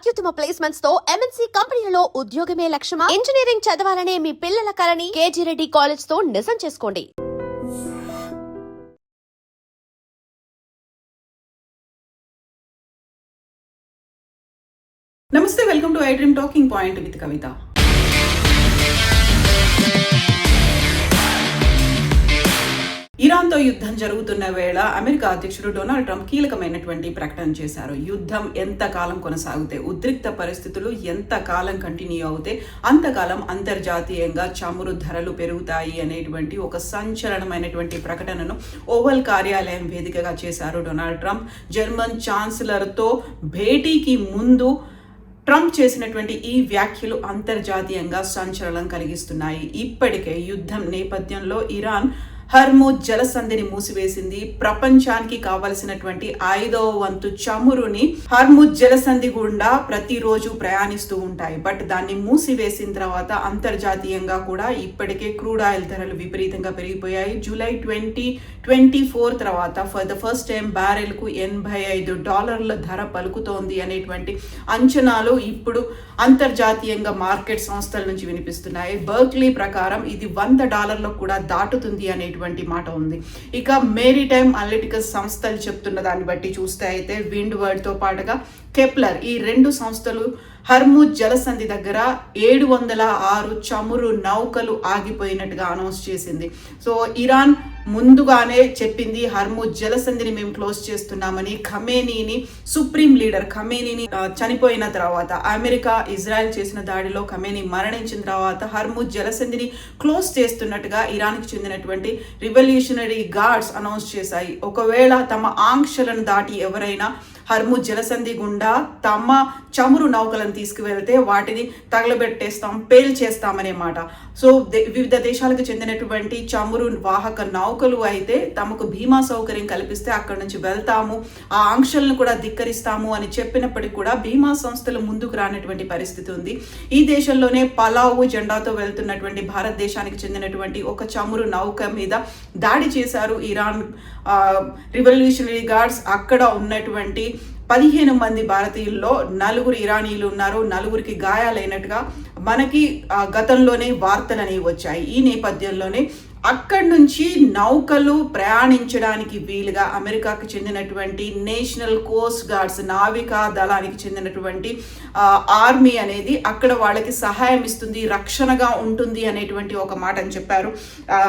అత్యుత్తమ ప్లేస్మెంట్స్ తో ఎంఎన్సీ కంపెనీలలో ఉద్యోగమే లక్ష్యమా? ఇంజనీరింగ్ చదవాలనే మీ పిల్లల కలని కేజీ రెడ్డి కాలేజ్ తో నిజం చేసుకోండి. నమస్తే, welcome to I dream talking point with Kavitha. ఇరాన్తో యుద్ధం జరుగుతున్న వేళ అమెరికా అధ్యక్షుడు డొనాల్డ్ ట్రంప్ కీలకమైనటువంటి ప్రకటన చేశారు. యుద్ధం ఎంతకాలం కొనసాగితే, ఉద్రిక్త పరిస్థితులు ఎంతకాలం కంటిన్యూ అవుతే అంతకాలం అంతర్జాతీయంగా చమురు ధరలు పెరుగుతాయి అనేటువంటి ఒక సంచలనమైనటువంటి ప్రకటనను ఓవల్ కార్యాలయం వేదికగా చేశారు డొనాల్డ్ ట్రంప్. జర్మన్ ఛాన్సలర్తో భేటీకి ముందు ట్రంప్ చేసినటువంటి ఈ వ్యాఖ్యలు అంతర్జాతీయంగా సంచలనం కలిగిస్తున్నాయి. ఇప్పటికే యుద్ధం నేపథ్యంలో ఇరాన్ హర్ముజ్ జలసంధిని మూసివేసింది. ప్రపంచానికి కావలసినటువంటి 5వ వంతు చమురుని హర్ముజ్ జలసంధి గుండా ప్రతిరోజు ప్రయాణిస్తూ ఉంటాయి. బట్ దాన్ని మూసివేసిన తర్వాత అంతర్జాతీయంగా కూడా ఇప్పటికే క్రూడ్ ఆయిల్ ధరలు విపరీతంగా పెరిగిపోయాయి. జూలై 2024 తర్వాత for the first time barrel కు $85 ధర పలుకుతోంది అనేటువంటి అంచనాలు ఇప్పుడు అంతర్జాతీయంగా మార్కెట్ సంస్థల నుంచి వినిపిస్తున్నాయి. బర్క్లీ ప్రకారం ఇది $100 కూడా దాటుతుంది అనేటువంటి మాట ఉంది. ఇక మేరీటైమ్ అనలిటికల్ సంస్థలు చెప్తున్న దాన్ని బట్టి చూస్తే అయితే విండ్ వర్డ్ తో పాటుగా కెప్లర్, ఈ రెండు సంస్థలు హర్ముజ్ జలసంధి దగ్గర 706 చమురు నౌకలు ఆగిపోయినట్టుగా అనౌన్స్ చేసింది. సో ఇరాన్ ముందుగానే చెప్పింది హర్ముజ్ జలసంధిని మేము క్లోజ్ చేస్తున్నామని. ఖమేనీని, సుప్రీం లీడర్ ఖమేనీని చనిపోయిన తర్వాత, అమెరికా ఇజ్రాయెల్ చేసిన దాడిలో ఖమేనీ మరణించిన తర్వాత హర్ముజ్ జలసంధిని క్లోజ్ చేస్తున్నట్టుగా ఇరాన్కి చెందినటువంటి రివల్యూషనరీ గార్డ్స్ అనౌన్స్ చేశాయి. ఒకవేళ తమ ఆంక్షలను దాటి ఎవరైనా హర్ముజ్ జలసంధి గుండా తమ చమురు నౌకలను తీసుకువెళ్తే వాటిని తగలబెట్టేస్తాం, పేల్చేస్తామనే మాట. సో వివిధ దేశాలకు చెందినటువంటి చమురు వాహక నౌకలు అయితే తమకు బీమా సౌకర్యం కల్పిస్తే అక్కడి నుంచి వెళ్తాము, ఆ ఆంక్షలను కూడా ధిక్కరిస్తాము అని చెప్పినప్పటికీ కూడా బీమా సంస్థలు ముందుకు రానటువంటి పరిస్థితి ఉంది. ఈ దేశంలోనే పలావు జెండాతో వెళ్తున్నటువంటి భారతదేశానికి చెందినటువంటి ఒక చమురు నౌక మీద దాడి చేశారు ఇరాన్ రివల్యూషనరీ గార్డ్స్. అక్కడ ఉన్నటువంటి 15 మంది భారతీయుల్లో 4 ఇరానీయులు ఉన్నారు. 4కి గాయాలైనట్టుగా మనకి గతంలోనే వార్తలు అనేవి వచ్చాయి. ఈ నేపథ్యంలోనే అక్కడి నుంచి నౌకలు ప్రయాణించడానికి వీలుగా అమెరికాకు చెందినటువంటి నేషనల్ కోస్ట్ గార్డ్స్, నావికా దళానికి చెందినటువంటి ఆర్మీ అనేది అక్కడ వాళ్ళకి సహాయం ఇస్తుంది, రక్షణగా ఉంటుంది అనేటువంటి ఒక మాట అని చెప్పారు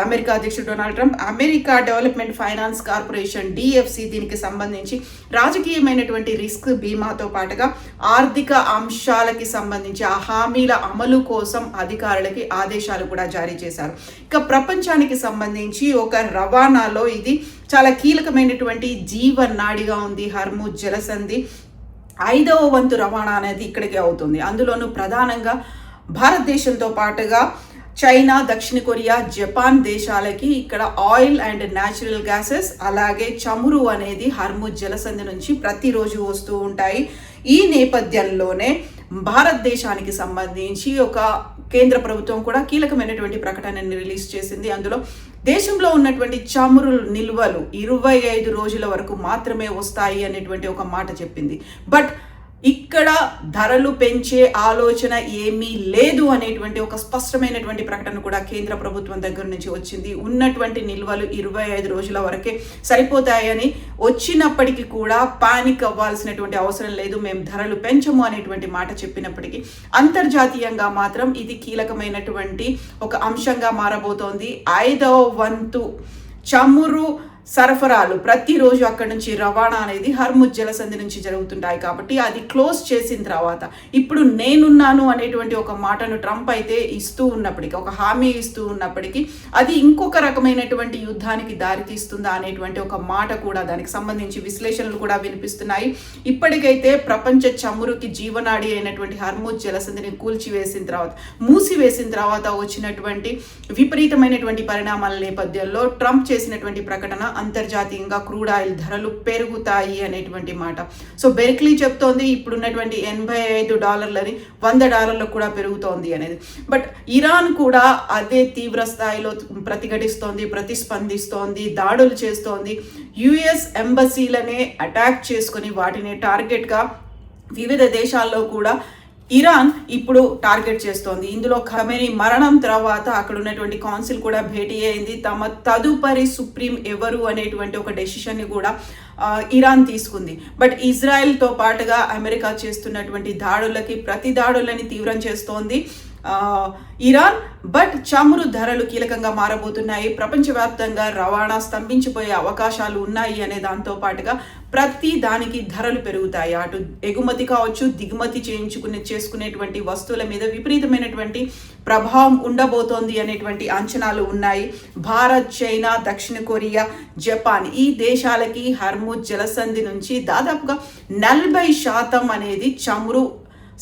అమెరికా అధ్యక్షుడు Donald Trump. America development finance corporation DFC దీనికి సంబంధించి రాజకీయమైనటువంటి రిస్క్ బీమాతో పాటుగా ఆర్థిక అంశాలకి సంబంధించి ఆ హామీల అమలు కోసం అధికారులకి ఆదేశాలు కూడా జారీ చేశారు. ఇక ప్రపంచానికి సంబంధించి ఒక రవాణాలో ఇది చాలా కీలకమైనటువంటి జీవనాడిగా ఉంది. హర్ముజ్ జలసంధి 5వ వంతు రవాణా అనేది ఇక్కడికే అవుతుంది. అందులోనూ ప్రధానంగా భారతదేశంతో పాటుగా చైనా, దక్షిణ కొరియా, జపాన్ దేశాలకి ఇక్కడ ఆయిల్ అండ్ న్యాచురల్ గ్యాసెస్ అలాగే చమురు అనేది హర్ముజ్ జలసంధి నుంచి ప్రతిరోజు వస్తూ ఉంటాయి. ఈ నేపథ్యంలోనే భారతదేశానికి సంబంధించి ఒక కేంద్ర ప్రభుత్వం కూడా కీలకమైనటువంటి ప్రకటనని రిలీజ్ చేసింది. అందులో దేశంలో ఉన్నటువంటి చమురు నిల్వలు 25 రోజుల వరకు మాత్రమే వస్తాయి అనేటువంటి ఒక మాట చెప్పింది. బట్ ఇక్కడ ధరలు పెంచే ఆలోచన ఏమీ లేదు అనేటువంటి ఒక స్పష్టమైనటువంటి ప్రకటన కూడా కేంద్ర ప్రభుత్వం దగ్గర నుంచి వచ్చింది. ఉన్నటువంటి నిల్వలు 25 రోజుల వరకే సరిపోతాయని వచ్చినప్పటికీ కూడా పానిక్ అవ్వాల్సినటువంటి అవసరం లేదు, మేము ధరలు పెంచము అనేటువంటి మాట చెప్పినప్పటికీ అంతర్జాతీయంగా మాత్రం ఇది కీలకమైనటువంటి ఒక అంశంగా మారబోతోంది. 5వ వంతు చమురు సరఫరాలు ప్రతిరోజు అక్కడి నుంచి రవాణా అనేది హర్ముజ్ జలసంధి నుంచి జరుగుతుంటాయి. కాబట్టి అది క్లోజ్ చేసిన తర్వాత ఇప్పుడు నేనున్నాను అనేటువంటి ఒక మాటను ట్రంప్ అయితే ఇస్తూ ఉన్నప్పటికీ, ఒక హామీ ఇస్తూ ఉన్నప్పటికీ అది ఇంకొక రకమైనటువంటి యుద్ధానికి దారితీస్తుందా అనేటువంటి ఒక మాట కూడా, దానికి సంబంధించి విశ్లేషణలు కూడా వినిపిస్తున్నాయి. ఇప్పటికైతే ప్రపంచ చమురుకి జీవనాడి అయినటువంటి హర్ముజ్ జలసంధిని కూల్చివేసిన తర్వాత, మూసివేసిన తర్వాత వచ్చినటువంటి విపరీతమైనటువంటి పరిణామాల నేపథ్యంలో ట్రంప్ చేసినటువంటి ప్రకటన అంతర్జాతీయంగా క్రూడ్ ఆయిల్ ధరలు పెరుగుతాయి అనేటువంటి మాట. సో బెర్క్లీ చెప్తోంది ఇప్పుడున్నటువంటి $85 $100 కూడా పెరుగుతోంది అనేది. బట్ ఇరాన్ కూడా అదే తీవ్ర స్థాయిలో ప్రతిఘటిస్తోంది, ప్రతిస్పందిస్తోంది, దాడులు చేస్తోంది. US ఎంబసీలనే అటాక్ చేసుకొని వాటిని టార్గెట్గా వివిధ దేశాల్లో కూడా ఇరాన్ ఇప్పుడు టార్గెట్ చేస్తోంది. ఇందులో ఖమేనీ మరణం తర్వాత అక్కడ ఉన్నటువంటి కౌన్సిల్ కూడా భేటీ అయింది. తమ తదుపరి సుప్రీం ఎవరు అనేటువంటి ఒక డెసిషన్ని కూడా ఇరాన్ తీసుకుంది. బట్ ఇజ్రాయెల్తో పాటుగా అమెరికా చేస్తున్నటువంటి దాడులకి ప్రతి దాడులని తీవ్రం చేస్తోంది ఇరాన్. బట్ చమురు ధరలు కీలకంగా మారబోతున్నాయి. ప్రపంచవ్యాప్తంగా రవాణా స్తంభించిపోయే అవకాశాలు ఉన్నాయి అనే దాంతో పాటుగా ప్రతి దానికి ధరలు పెరుగుతాయి. అటు ఎగుమతి కావచ్చు, దిగుమతి చేసుకునేటువంటి వస్తువుల మీద విపరీతమైనటువంటి ప్రభావం ఉండబోతోంది అనేటువంటి అంచనాలు ఉన్నాయి. భారత్, చైనా, దక్షిణ కొరియా, జపాన్ ఈ దేశాలకి హర్ముజ్ జలసంధి నుంచి దాదాపుగా 40% అనేది చమురు,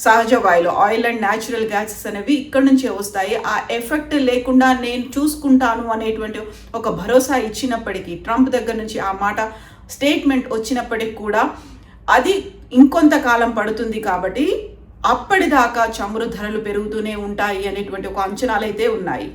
సహజ వాయువులు, ఆయిల్ అండ్ న్యాచురల్ గ్యాసెస్ అనేవి ఇక్కడ నుంచే వస్తాయి. ఆ ఎఫెక్ట్ లేకుండా నేను చూసుకుంటాను అనేటువంటి ఒక భరోసా ఇచ్చినప్పటికీ, ట్రంప్ దగ్గర నుంచి ఆ మాట స్టేట్మెంట్ వచ్చినప్పటికి కూడా అది ఇంకొంతకాలం పడుతుంది. కాబట్టి అప్పటిదాకా చమురు ధరలు పెరుగుతూనే ఉంటాయి అనేటువంటి ఒక అంచనాలు అయితే ఉన్నాయి.